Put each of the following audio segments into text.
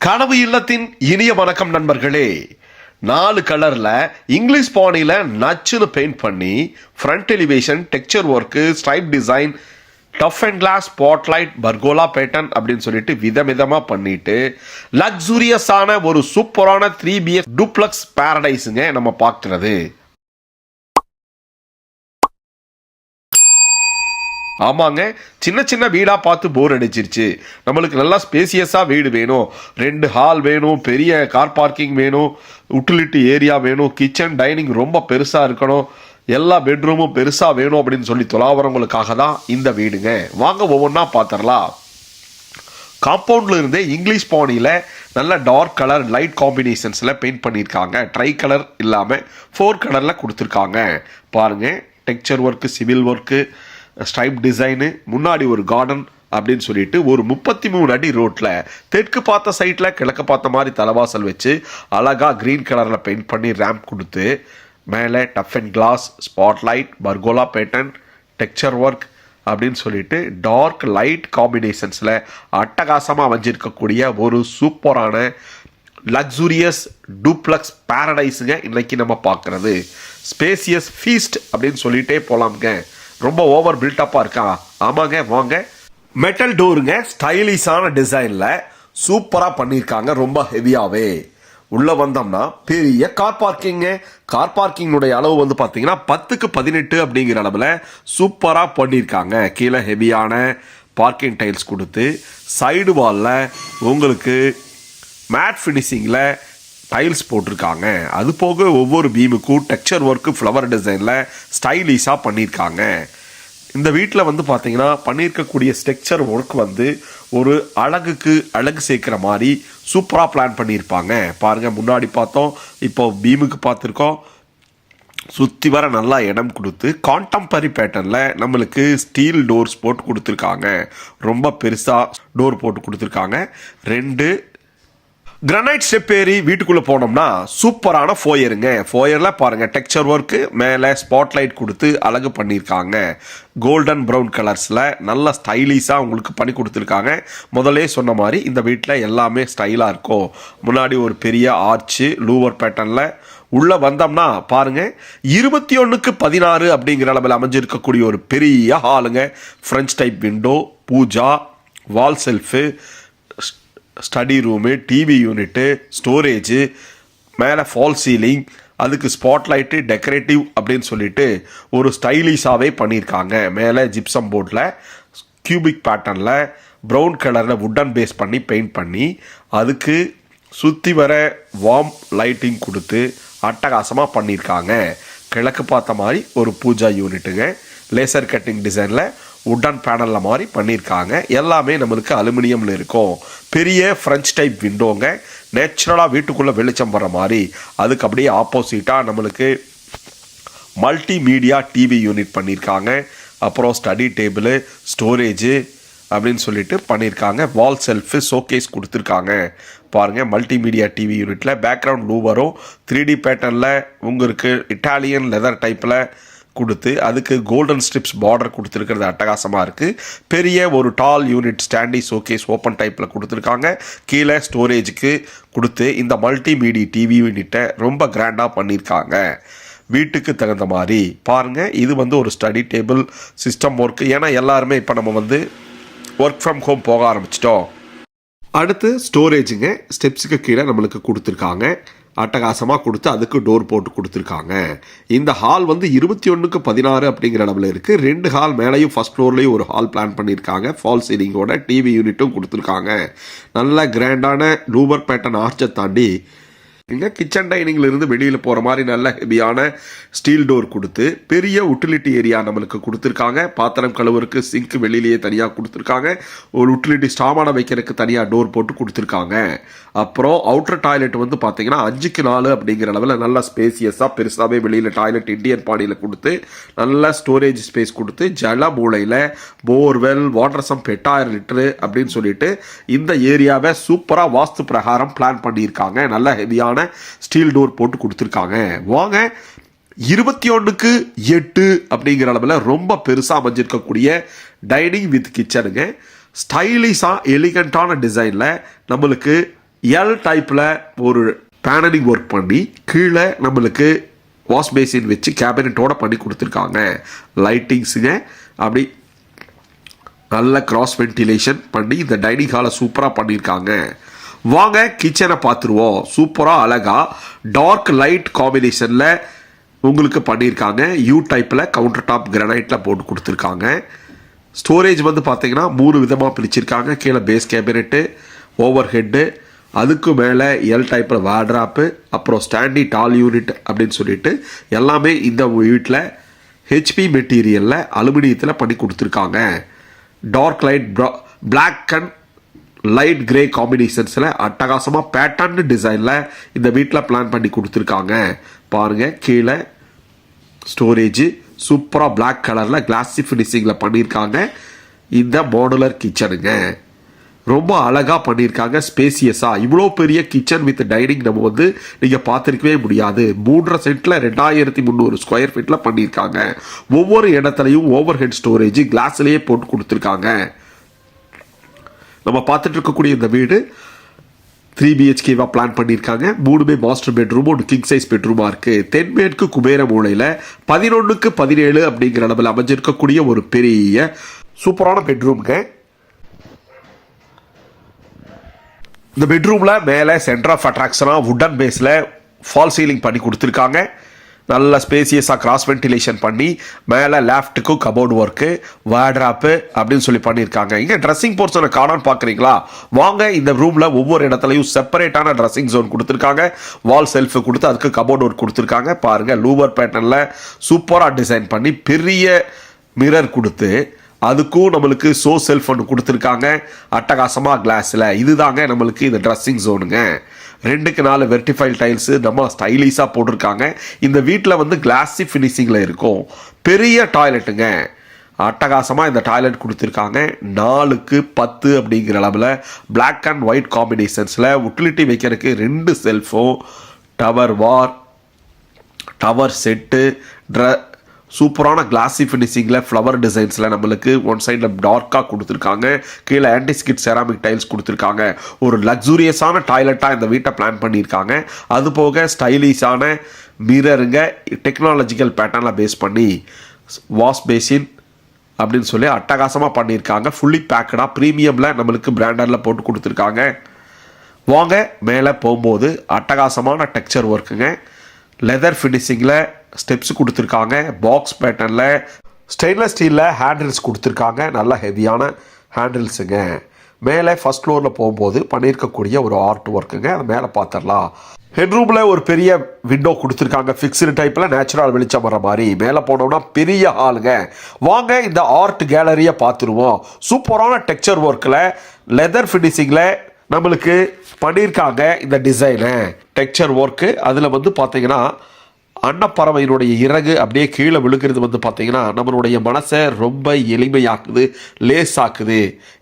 கனவு இல்லத்தின் இனிய வணக்கம் நண்பர்களே. 4 கலர்ல இங்கிலீஷ் பாணியில நச்சுன்னு பெயிண்ட் பண்ணி front elevation, texture work, stripe design, tough and glass, spotlight, pergola pattern அப்படின்னு சொல்லிட்டு விதவிதமா பண்ணிட்டு லக்ஸூரியஸான ஒரு சூப்பரான 3BH டூப்ளக்ஸ் பாரடைஸுங்க நம்ம பார்க்கிறது. ஆமாங்க, சின்ன சின்ன வீடாக பார்த்து போர் அடிச்சிருச்சு. நம்மளுக்கு நல்லா ஸ்பேசியஸாக வீடு வேணும், 2 ஹால் வேணும், பெரிய கார் பார்க்கிங் வேணும், யூட்டிலிட்டி ஏரியா வேணும், கிச்சன் டைனிங் ரொம்ப பெருசாக இருக்கணும், எல்லா பெட்ரூமும் பெருசாக வேணும் அப்படின்னு சொல்லி தொலாவரங்களுக்காக தான் இந்த வீடுங்க. வாங்க ஒவ்வொன்றா பார்த்துடலாம். காம்பவுண்டில் இருந்தே இங்கிலீஷ் பாணியில் நல்ல டார்க் கலர் லைட் காம்பினேஷன்ஸில் பெயிண்ட் பண்ணியிருக்காங்க. ட்ரை கலர் இல்லாமல் 4 கலரில் கொடுத்துருக்காங்க. பாருங்கள், texture work, civil work, stripe design, முன்னாடி ஒரு கார்டன் அப்படின்னு சொல்லிட்டு ஒரு 33 அடி ரோட்டில் தெற்கு பார்த்த சைட்டில் கிழக்கு பார்த்த மாதிரி தலைவாசல் வச்சு அழகாக க்ரீன் கலரில் பெயிண்ட் பண்ணி ரேம்ப் கொடுத்து மேலே tough and glass, spotlight, pergola pattern, texture work அப்படின்னு சொல்லிட்டு டார்க் லைட் காம்பினேஷன்ஸில் அட்டகாசமாக அமைஞ்சிருக்கக்கூடிய ஒரு சூப்பரான லக்ஸூரியஸ் டூப்ளக்ஸ் பாரடைஸுங்க இன்னைக்கு நம்ம பார்க்குறது. ஸ்பேசியஸ் ஃபீஸ்ட் அப்படின்னு சொல்லிட்டே போகலாமுங்க. ரொம்ப ஓவர் பில்டப்பாக இருக்கா? ஆமாங்க, வாங்க. மெட்டல் டோருங்க, ஸ்டைலிஷான டிசைனில் சூப்பராக பண்ணியிருக்காங்க, ரொம்ப ஹெவியாகவே. உள்ளே வந்தோம்னா பெரிய கார் பார்க்கிங்கு. கார் பார்க்கிங்குடைய அளவு வந்து பார்த்தீங்கன்னா 10க்கு 18 அப்படிங்கிற அளவில் சூப்பராக பண்ணியிருக்காங்க. கீழே ஹெவியான பார்க்கிங் டைல்ஸ் கொடுத்து சைடு வாலில் உங்களுக்கு மேட் ஃபினிஷிங்கில் டைல்ஸ் போட்டிருக்காங்க. அது போக ஒவ்வொரு பீமுக்கும் டெக்ஸ்சர் ஒர்க்கு, ஃப்ளவர் டிசைனில் ஸ்டைலிஷாக பண்ணியிருக்காங்க. இந்த வீட்டில் வந்து பார்த்தீங்கன்னா பண்ணியிருக்கக்கூடிய ஸ்ட்ரக்சர் ஒர்க் வந்து ஒரு அழகுக்கு அழகு சேர்க்குற மாதிரி சூப்பராக பிளான் பண்ணியிருப்பாங்க. பாருங்கள், முன்னாடி பார்த்தோம், இப்போ பீமுக்கு பார்த்துருக்கோம். சுற்றி வர நல்லா இடம் கொடுத்து கான்டெம்பரரி பேட்டர்னில் நம்மளுக்கு ஸ்டீல் டோர்ஸ் போட்டு கொடுத்துருக்காங்க. ரொம்ப பெருசாக டோர் போட்டு கொடுத்துருக்காங்க. 2 கிரானைட் ஸ்டெப் ஏறி வீட்டுக்குள்ளே போனோம்னா சூப்பரான ஃபோயருங்க. ஃபோயரில் பாருங்கள், டெக்ஸ்சர் ஒர்க்கு, மேலே ஸ்பாட்லைட் கொடுத்து அழகு பண்ணியிருக்காங்க. கோல்டன் ப்ரௌன் கலர்ஸில் நல்ல ஸ்டைலிஷாக உங்களுக்கு பண்ணி கொடுத்துருக்காங்க. முதலே சொன்ன மாதிரி இந்த வீட்டில் எல்லாமே ஸ்டைலாக இருக்கும். முன்னாடி ஒரு பெரிய ஆர்ச்சு லூவர் பேட்டர்னில் உள்ளே வந்தோம்னா பாருங்கள், 21க்கு 16 அப்படிங்கிற அளவில் அமைஞ்சிருக்கக்கூடிய ஒரு பெரிய ஹாலுங்க. French type window, pooja, wall shelf, study room, TV unit, storage, மேலே ஃபால் சீலிங், அதுக்கு ஸ்பாட்லைட்டு, டெக்கரேட்டிவ் அப்படின்னு சொல்லிட்டு ஒரு ஸ்டைலிஷாகவே பண்ணியிருக்காங்க. மேலே ஜிப்சம் போர்டில் கியூபிக் பேட்டர்னில் ப்ரௌன் கலரில் வுட்டன் பேஸ் பண்ணி பெயிண்ட் பண்ணி அதுக்கு சுற்றி வர வார்ம் லைட்டிங் கொடுத்து அட்டகாசமாக பண்ணியிருக்காங்க. கிழக்கு பார்த்த மாதிரி ஒரு பூஜா யூனிட்டுங்க. லேசர் கட்டிங் டிசைனில் வுட்டன் பேனலில் மாதிரி பண்ணியிருக்காங்க. எல்லாமே நம்மளுக்கு அலுமினியமில் இருக்கும். பெரிய ஃப்ரெஞ்ச் டைப் விண்டோங்க. நேச்சுரலாக வீட்டுக்குள்ளே வெளிச்சம் வர மாதிரி. அதுக்கு அப்படியே ஆப்போசிட்டாக நம்மளுக்கு மல்டிமீடியா டிவி யூனிட் பண்ணியிருக்காங்க. அப்புறம் ஸ்டடி டேபிள், ஸ்டோரேஜு அப்படின்னு சொல்லிட்டு பண்ணியிருக்காங்க. வால் செல்ஃபு, ஷோகேஸ் கொடுத்துருக்காங்க. பாருங்கள், மல்டிமீடியா டிவி யூனிட்டில் பேக்ரவுண்ட் லூவரும் 3D பேட்டர்னில் உங்களுக்கு இட்டாலியன் லெதர் டைப்பில் கொடுத்து அதுக்கு கோல்டன் ஸ்ட்ரிப்ஸ் பார்டர் கொடுத்துருக்கிறது அட்டகாசமாக இருக்குது. பெரிய ஒரு டால் யூனிட் ஸ்டாண்டி ஷோகேஸ் ஓப்பன் டைப்பில் கொடுத்துருக்காங்க. கீழே ஸ்டோரேஜுக்கு கொடுத்து இந்த மல்டிமீடியா டிவி யூனிட்டை ரொம்ப கிராண்டாக பண்ணியிருக்காங்க. வீட்டுக்கு தகுந்த மாதிரி பாருங்கள். இது வந்து ஒரு ஸ்டடி டேபிள் சிஸ்டம் ஒர்க்கு. ஏன்னா எல்லாருமே இப்போ நம்ம வந்து ஒர்க் ஃப்ரம் ஹோம் போக ஆரம்பிச்சிட்டோம். அடுத்து ஸ்டோரேஜுங்க. ஸ்டெப்ஸுக்கு கீழே நம்மளுக்கு கொடுத்துருக்காங்க. அட்டகாசமாக கொடுத்து அதுக்கு டோர் போட்டு கொடுத்துருக்காங்க. இந்த ஹால் வந்து 21க்கு 16 அப்படிங்கிற அளவில் இருக்குது. 2 ஹால் மேலேயும் ஃபர்ஸ்ட் ஃப்ளோர்லேயும் ஒரு ஹால் பிளான் பண்ணியிருக்காங்க. ஃபால் சீலிங்கோட டிவி யூனிட்டும் கொடுத்துருக்காங்க. நல்ல கிராண்டான லூவர் பேட்டர்ன் ஆர்ச்சை தாண்டி இங்கே கிச்சன் டைனிங்கில் இருந்து வெளியில் போகிற மாதிரி நல்ல ஹெவியான ஸ்டீல் டோர் கொடுத்து பெரிய யூட்டிலிட்டி ஏரியா நம்மளுக்கு கொடுத்துருக்காங்க. பாத்திரம் கழுவுறதுக்கு சிங்க் வெளியிலேயே தனியாக கொடுத்துருக்காங்க. ஒரு யூட்டிலிட்டி சாமான வைக்கிறதுக்கு தனியாக டோர் போட்டு கொடுத்துருக்காங்க. அப்புறம் அவுட்டர் டாய்லெட் வந்து பார்த்தீங்கன்னா 5க்கு 4 அப்படிங்கிற அளவில் நல்லா ஸ்பேசியஸாக பெருசாகவே வெளியில் டாய்லெட் இண்டியன் பாணியில் கொடுத்து நல்ல ஸ்டோரேஜ் ஸ்பேஸ் கொடுத்து ஜல மூலையில் போர்வெல், வாட்டர் சம்ப் 8000 லிட்டரு அப்படின்னு சொல்லிட்டு இந்த ஏரியாவை சூப்பராக வாஸ்து பிரகாரம் பிளான் பண்ணியிருக்காங்க. நல்ல ஹெவியான ஸ்டீல் டோர் போட்டு கொடுத்துருக்காங்க. வாங்க, 21க்கு 8 அப்படிங்கிற அளவில் ரொம்ப பெருசாக அமைஞ்சிருக்கக்கூடிய டைனிங் வித் கிச்சனுங்க. ஸ்டைலிஷாக எலிகண்டான டிசைனில் நம்மளுக்கு எல் டைப்பில் ஒரு பேனலிங் ஒர்க் பண்ணி கீழே நம்மளுக்கு வாஷ் பேசின் வச்சு கேபினட்டோட பண்ணி கொடுத்துருக்காங்க. லைட்டிங்ஸுங்க அப்படி நல்ல கிராஸ் வென்டிலேஷன் பண்ணி இந்த டைனிங் ஹாலை சூப்பராக பண்ணியிருக்காங்க. வாங்க கிச்சனை பார்த்துருவோம். சூப்பராக அழகாக டார்க் லைட் காம்பினேஷனில் உங்களுக்கு பண்ணியிருக்காங்க. யூ டைப்பில் கவுண்டர் டாப் கிரானைட்டில் போட்டு கொடுத்துருக்காங்க. ஸ்டோரேஜ் வந்து பார்த்தீங்கன்னா 3 விதமாக பிரிச்சிருக்காங்க. கீழே பேஸ் கேபினெட்டு, ஓவர் ஹெட்டு, அதுக்கு மேலே எல் டைப்பில் வார்ட்ராப்பு, அப்புறம் ஸ்டாண்டி டால் யூனிட் அப்படின்னு சொல்லிட்டு எல்லாமே இந்த வீட்டில் ஹெச்பி மெட்டீரியலில் அலுமினியத்தில் பண்ணி கொடுத்துருக்காங்க. Dark light black and light grey காம்பினேஷன்ஸில் அட்டகாசமாக பேட்டர்ன் டிசைனில் இந்த வீட்டில் பிளான் பண்ணி கொடுத்துருக்காங்க. பாருங்கள், கீழே ஸ்டோரேஜ் சூப்பராக பிளாக் கலரில் கிளாஸி ஃபினிஷிங்கில் பண்ணியிருக்காங்க. இந்த மாடுலர் கிச்சனுங்க ரொம்ப அழகாக பண்ணியிருக்காங்க. ஸ்பேசியஸாக இவ்வளோ பெரிய கிச்சன் வித் டைனிங் நம்ம வந்து நீங்கள் பார்த்துருக்கவே முடியாது. 3.5 சென்ட்டில் 2300 ஸ்கொயர் ஃபீட்டில் பண்ணியிருக்காங்க. ஒவ்வொரு இடத்துலையும் ஓவர் ஹெட் ஸ்டோரேஜ் கிளாஸ்லேயே போட்டு கொடுத்துருக்காங்க. நம்ம பார்த்துட்டு இருக்கக்கூடிய இந்த வீடு 3 BHKவாக பிளான் பண்ணியிருக்காங்க. 3 மாஸ்டர் பெட்ரூம், 1 கிங் சைஸ் பெட்ரூமாக இருக்குது. தென்மேற்கு குபேர மூலையில் 11க்கு 17 அப்படிங்கிற அளவில் அமைஞ்சிருக்கக்கூடிய ஒரு பெரிய சூப்பரான பெட்ரூம்ங்க. இந்த பெட்ரூமில் மேலே சென்டர் ஆஃப் அட்ராக்ஷனாக வுடன் பேஸில் ஃபால் சீலிங் பண்ணி கொடுத்துருக்காங்க. நல்ல ஸ்பேசியஸாக கிராஸ் வென்டிலேஷன் பண்ணி மேலே லேஃப்ட்டுக்கும் கபோர்டு ஒர்க்கு, வார்ட்ராப்பு அப்படின்னு சொல்லி பண்ணியிருக்காங்க. இங்கே ட்ரெஸ்ஸிங் போர்ஷனை காணான்னு பார்க்குறீங்களா? வாங்க, இந்த ரூமில் ஒவ்வொரு இடத்துலையும் செப்பரேட்டான ட்ரெஸ்ஸிங் ஜோன் கொடுத்துருக்காங்க. வால் செல்ஃபு கொடுத்து அதுக்கு கபோர்டு ஒர்க் கொடுத்துருக்காங்க. பாருங்கள், லூவர் பேட்டர்னில் சூப்பராக டிசைன் பண்ணி பெரிய மிரர் கொடுத்து அதுக்கும் நம்மளுக்கு ஷோ செல்ஃப் ஒன்று கொடுத்துருக்காங்க. அட்டகாசமாக கிளாஸில் இதுதாங்க நம்மளுக்கு இந்த ட்ரெஸ்ஸிங் ஜோனுங்க. 2க்கு 4 வெர்டிஃபைல் டைல்ஸு நம்ம ஸ்டைலிஷாக போட்டிருக்காங்க. இந்த வீட்டில் வந்து கிளாஸி ஃபினிஷிங்கில் இருக்கும். பெரிய டாய்லெட்டுங்க. அட்டகாசமாக இந்த டாய்லெட் கொடுத்துருக்காங்க. 4க்கு 10 அப்படிங்கிற அளவில் பிளாக் அண்ட் ஒயிட் காம்பினேஷன்ஸில் உட்டிலிட்டி வைக்கிறதுக்கு 2 செல்ஃபும், டவர் செட்டு, சூப்பரான கிளாஸி ஃபினிஷிங்கில் ஃப்ளவர் டிசைன்ஸில் நம்மளுக்கு ஒன் சைடில் டார்க்காக கொடுத்துருக்காங்க. கீழே ஆன்டிஸ்கிட் செராமிக் டைல்ஸ் கொடுத்துருக்காங்க. ஒரு லக்ஸூரியஸான டாய்லெட்டாக இந்த வீட்டை பிளான் பண்ணியிருக்காங்க. அது போக ஸ்டைலிஷான மிரருங்க டெக்னாலஜிக்கல் பேட்டர்னில் பேஸ் பண்ணி வாஷ் பேசின் அப்படின்னு சொல்லி அட்டகாசமாக பண்ணியிருக்காங்க. ஃபுல்லி பேக்கடாக ப்ரீமியமில் நம்மளுக்கு பிராண்டரில் போட்டு கொடுத்துருக்காங்க. வாங்க மேலே போகும்போது அட்டகாசமான டெக்ஸ்சர் ஒர்க்குங்க. லெதர் ஃபினிஷிங்கில் ஸ்டெப்ஸ் கொடுத்துருக்காங்க. பாக்ஸ் பேட்டர்னில் ஸ்டெயின்லெஸ் ஸ்டீலில் ஹேண்டில்ஸ் கொடுத்துருக்காங்க. நல்ல ஹெவியான ஹேண்டில்ஸுங்க. மேலே ஃபஸ்ட் ஃப்ளோரில் போகும்போது பண்ணியிருக்கக்கூடிய ஒரு ஆர்ட் ஒர்க்குங்க. அது மேலே பார்த்துடலாம். ஹெட்ரூமில் ஒரு பெரிய விண்டோ கொடுத்துருக்காங்க. ஃபிக்ஸ்டு டைப்பில் நேச்சுரல் வெளிச்சம் வர மாதிரி. மேலே போனோம்னா பெரிய ஹாலுங்க. வாங்க இந்த ஆர்ட் கேலரியை பார்த்துருவோம். சூப்பரான டெக்ஸ்சர் ஒர்க்கில் லெதர் ஃபினிஷிங்கில் நம்மளுக்கு பண்ணியிருக்காங்க. இந்த டிசைனு டெக்ஸ்சர் ஒர்க்கு அதில் வந்து பார்த்தீங்கன்னா அன்னப்பறவையினுடைய இறகு அப்படியே கீழே விழுக்கிறது வந்து பார்த்தீங்கன்னா நம்மளுடைய மனசை ரொம்ப எளிமையாக்குது, லேசாக்குது.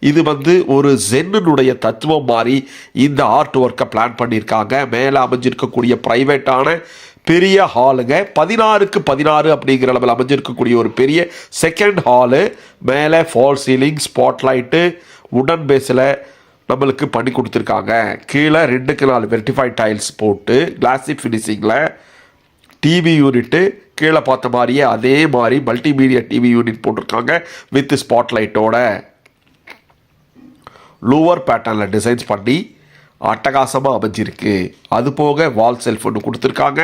இது வந்து ஒரு ஜென்னுடைய தத்துவம் மாதிரி இந்த ஆர்ட் ஒர்க்கை பிளான் பண்ணியிருக்காங்க. மேலே அமைஞ்சிருக்கக்கூடிய ப்ரைவேட்டான பெரிய ஹாலுங்க. 16க்கு 16 அப்படிங்கிற அளவில் அமைஞ்சிருக்கக்கூடிய ஒரு பெரிய செகண்ட் ஹாலு. மேலே ஃபால் சீலிங், ஸ்பாட்லைட்டு, உடன் பேஸில் நம்மளுக்கு பண்ணி கொடுத்துருக்காங்க. கீழே 2க்கு 4 வெர்டிஃபைட் டைல்ஸ் போட்டு கிளாஸி ஃபினிஷிங்கில் டிவி யூனிட்டு கீழே பார்த்த மாதிரியே அதே மாதிரி மல்டிமீடியா டிவி யூனிட் போட்டிருக்காங்க வித் ஸ்பாட்லைட்டோட. லூவர் பேட்டர்னில் டிசைன்ஸ் பண்ணி அட்டகாசமாக அமைஞ்சிருக்கு. அது போக வால் செல்ஃப் ஒன்று கொடுத்துருக்காங்க.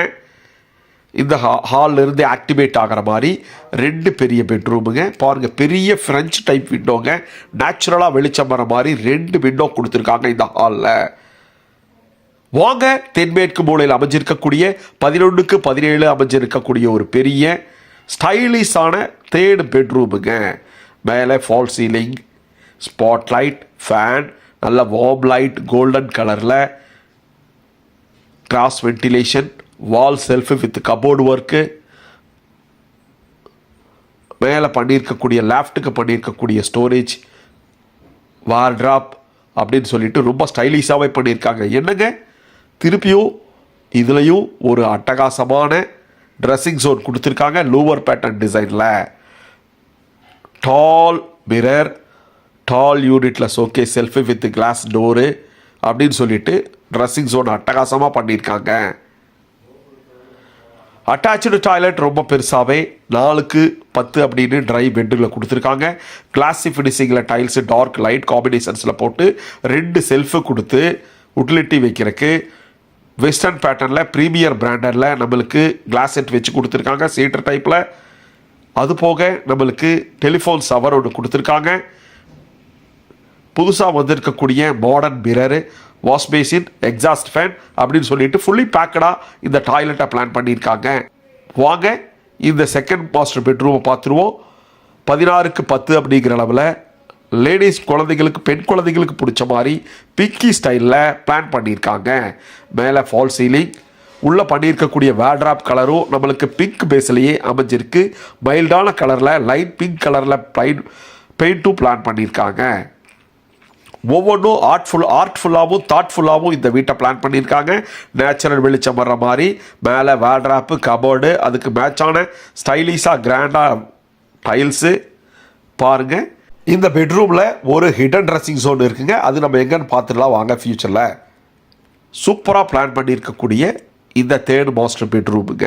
இந்த ஹாலில் இருந்து ஆக்டிவேட் ஆகிற மாதிரி 2 பெரிய பெட்ரூமுங்க. பாருங்கள், பெரிய ஃப்ரெஞ்ச் டைப் விண்டோங்க. நேச்சுரலாக வெளிச்சம் வர மாதிரி 2 விண்டோ கொடுத்துருக்காங்க இந்த ஹாலில். வாங்க தென்மேற்கு மூலையில் அமைஞ்சிருக்கக்கூடிய 11க்கு 17 அமைஞ்சிருக்கக்கூடிய ஒரு பெரிய ஸ்டைலிஷான 3rd பெட்ரூமுங்க. மேலே ஃபால் சீலிங், ஸ்பாட்லைட், ஃபேன், நல்ல வார்ம் லைட் கோல்டன் கலரில், cross ventilation, wall shelf with cupboard work, மேலே பண்ணியிருக்கக்கூடிய லேஃப்ட்டுக்கு பண்ணியிருக்கக்கூடிய ஸ்டோரேஜ், வார்ட்ராப் அப்படின்னு சொல்லிட்டு ரொம்ப ஸ்டைலிஷாகவே பண்ணியிருக்காங்க. என்னங்க, திருப்பியும் இதுலேயும் ஒரு அட்டகாசமான ட்ரெஸ்ஸிங் ஜோன் கொடுத்துருக்காங்க. லூவர் பேட்டர்ன் டிசைனில் டால் மிரர், டால் யூனிட்டில் showcase shelf with glass door, அப்படின்னு சொல்லிட்டு ட்ரெஸ்ஸிங் ஜோன் அட்டகாசமாக பண்ணியிருக்காங்க. அட்டாச்சு டாய்லெட் ரொம்ப பெருசாகவே 4x10 அப்படின்னு ட்ரை பெட்டில் கொடுத்துருக்காங்க. கிளாஸி ஃபினிஷிங்கில் டைல்ஸு டார்க் லைட் காம்பினேஷன்ஸில் போட்டு 2 செல்ஃபு கொடுத்து யூட்டிலிட்டி வைக்கிறதுக்கு வெஸ்டர்ன் பேட்டர்னில் ப்ரீமியர் பிராண்டரில் நம்மளுக்கு கிளாஸ் செட் வச்சு கொடுத்துருக்காங்க சீட்டர் டைப்பில். அது போக நம்மளுக்கு டெலிஃபோன் ஷவர் ஒன்று கொடுத்துருக்காங்க. புதுசாக வந்திருக்கக்கூடிய modern mirror, wash basin, exhaust fan அப்படின்னு சொல்லிட்டு ஃபுல்லி பேக்கடாக இந்த டாய்லெட்டை பிளான் பண்ணியிருக்காங்க. வாங்க இந்த செகண்ட் மாஸ்டர் பெட்ரூமை பார்த்துருவோம். 16x10 அப்படிங்கிற அளவில் லேடிஸ் குழந்தைகளுக்கு, பெண் குழந்தைகளுக்கு பிடிச்ச மாதிரி பிக்கி ஸ்டைலில் பிளான் பண்ணியிருக்காங்க. மேலே ஃபால் சீலிங், உள்ளே பண்ணியிருக்கக்கூடிய வேட்ராப் கலரும் நம்மளுக்கு பிங்க் பேஸ்லேயே அமைஞ்சிருக்கு. மைல்டான கலரில் லைட் பிங்க் கலரில் பெயிண்ட்டும் பிளான் பண்ணியிருக்காங்க. ஒவ்வொன்றும் ஆர்ட்ஃபுல்லாகவும் தாட்ஃபுல்லாகவும் இந்த வீட்டை பிளான் பண்ணியிருக்காங்க. நேச்சுரல் வெளிச்சம் வர்ற மாதிரி மேலே வேட்ராப்பு, கபோர்டு, அதுக்கு மேட்சான ஸ்டைலிஷாக கிராண்டாக டைல்ஸு. பாருங்கள், இந்த பெட்ரூமில் ஒரு ஹிடன் ட்ரெஸ்ஸிங் ஜோன் இருக்குங்க. அது நம்ம எங்கன்னு பார்த்துடலாம் வாங்க. ஃபியூச்சரில் சூப்பராக பிளான் பண்ணியிருக்கக்கூடிய இந்த 3rd மாஸ்டர் பெட்ரூமுங்க.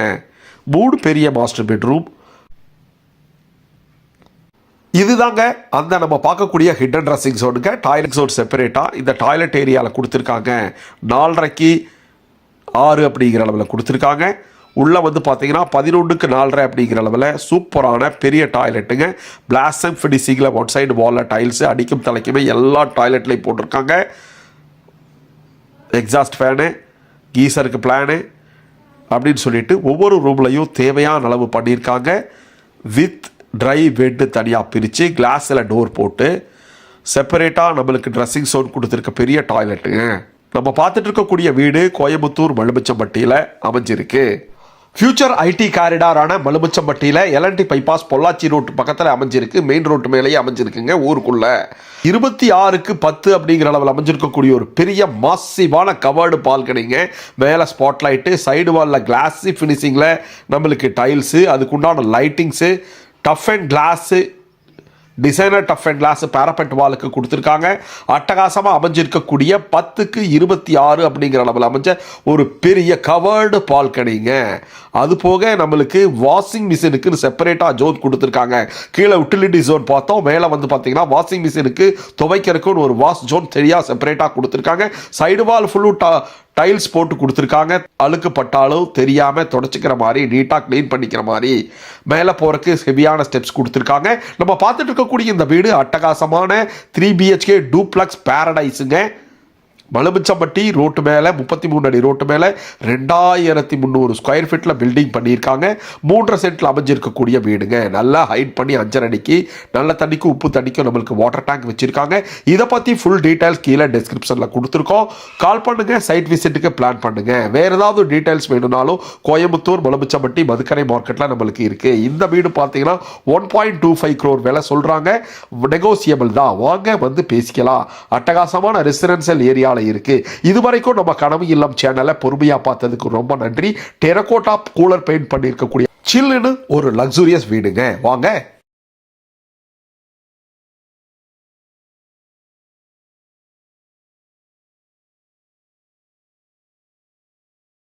3 பெரிய மாஸ்டர் பெட்ரூம். இதுதாங்க அந்த நம்ம பார்க்கக்கூடிய ஹிடன் ட்ரெஸ்ஸிங் ஜோனுங்க. டாய்லெட் ஜோன் செப்பரேட்டாக இந்த டாய்லெட் ஏரியாவில் கொடுத்துருக்காங்க. 4.5x6 அப்படிங்கிற அளவில் கொடுத்துருக்காங்க. உள்ளே வந்து பார்த்தீங்கன்னா 11x4 அப்படிங்கிற அளவில் சூப்பரான பெரிய டாய்லெட்டுங்க. பிளாசம் ஃபினிஷிங்கில் ஒன் சைடு வாலில் டைல்ஸு அடிக்கும் தலைக்குமே எல்லா டாய்லெட்லையும் போட்டிருக்காங்க. எக்ஸாஸ்ட் ஃபேனு, கீசருக்கு பிளானு அப்படின்னு சொல்லிட்டு ஒவ்வொரு ரூம்லையும் தேவையான அளவு பண்ணியிருக்காங்க. வித் ட்ரை பெட்டு தனியாக பிரித்து கிளாஸில் டோர் போட்டு செப்பரேட்டாக நம்மளுக்கு ட்ரெஸ்ஸிங் ஜோன் கொடுத்துருக்க பெரிய டாய்லெட்டுங்க. நம்ம பார்த்துட்டு இருக்கக்கூடிய வீடு கோயம்புத்தூர் மலுமிச்சம்பட்டியில் அமைஞ்சிருக்கு. ஃபியூச்சர் ஐடி காரிடாரான மலுமிச்சம்பட்டியில் எல்என்டி பைபாஸ் பொள்ளாச்சி ரோட்டு பக்கத்தில் அமைஞ்சிருக்கு. மெயின் ரோட்டு மேலேயே அமைஞ்சிருக்குங்க ஊருக்குள்ள. 26x10 அப்படிங்கிற அளவில் அமைஞ்சிருக்கக்கூடிய ஒரு பெரிய மாசிவான கவர்டு பால்கனிங்க. மேலே ஸ்பாட்லைட்டு, சைடு வாலில் கிளாஸி ஃபினிஷிங்கில் நம்மளுக்கு டைல்ஸு, அதுக்குண்டான lightings, tough and glass, designer tough and glass parapet வாலுக்கு கொடுத்துருக்காங்க. அட்டகாசமாக அமைஞ்சிருக்கக்கூடிய 10x26 அப்படிங்கிற அளவில் அமைஞ்ச ஒரு பெரிய கவர்டு பால்கனிங்க. அது போக நம்மளுக்கு வாஷிங் மிஷினுக்கு செப்பரேட்டாக ஜோன் கொடுத்துருக்காங்க. கீழே யூட்டிலிட்டி ஜோன் பார்த்தோம், மேலே வந்து பார்த்தீங்கன்னா வாஷிங் மிஷினுக்கு துவைக்கிறதுக்குன்னு ஒரு வாஷ் ஜோன் தெரியாக செப்பரேட்டாக கொடுத்துருக்காங்க. சைடு வால் ஃபுல்லு டைல்ஸ் போட்டு கொடுத்துருக்காங்க. அழுக்கு பட்டாலும் தெரியாமல் தொடச்சிக்கிற மாதிரி, நீட்டாக க்ளீன் பண்ணிக்கிற மாதிரி. மேலே போகிறதுக்கு ஹெவியான ஸ்டெப்ஸ் கொடுத்துருக்காங்க. நம்ம பார்த்துட்டு இருக்கக்கூடிய இந்த வீடு அட்டகாசமான 3 BHK டூப்ளக்ஸ் பேரடைஸுங்க. மலுமிச்சம்பட்டி ரோட்டு மேலே 33 அடி ரோட்டு மேலே 2300 ஸ்கொயர் ஃபீட்டில் பில்டிங் பண்ணியிருக்காங்க. 3.5 சென்ட்டில் அமைஞ்சிருக்கக்கூடிய வீடுங்க. நல்லா ஹைட் பண்ணி 5.5 அடிக்கு நல்ல தண்ணிக்கும் உப்பு தண்ணிக்கும் நம்மளுக்கு வாட்டர் டேங்க் வச்சுருக்காங்க. இதை பற்றி ஃபுல் டீட்டெயில்ஸ் கீழே டிஸ்கிரிப்ஷனில் கொடுத்துருக்கோம். கால் பண்ணுங்கள், சைட் விசிட்டுக்கு பிளான் பண்ணுங்கள். வேறு ஏதாவது டீட்டெயில்ஸ் வேணும்னாலும் கோயம்புத்தூர் மலுமிச்சம்பட்டி மதுக்கரை மார்க்கெட்டில் நம்மளுக்கு இருக்குது. இந்த வீடு பார்த்தீங்கன்னா 1.25 crore விலை சொல்கிறாங்க. நெகோசியபிள் தான், வாங்க வந்து பேசிக்கலாம். அட்டகாசமான ரெசிடென்சியல் ஏரியாவில் இருக்கு. இதுவரைக்கும் நம்ம கனவு இல்லம் சேனலை பொறுமையா பார்த்ததுக்கு ரொம்ப நன்றி. டெரகோட்டா கூலர் பெயிண்ட் பண்ணியிருக்கக்கூடிய சில்லுன்னு ஒரு லக்ஸூரியஸ் வீடுங்க. வாங்க.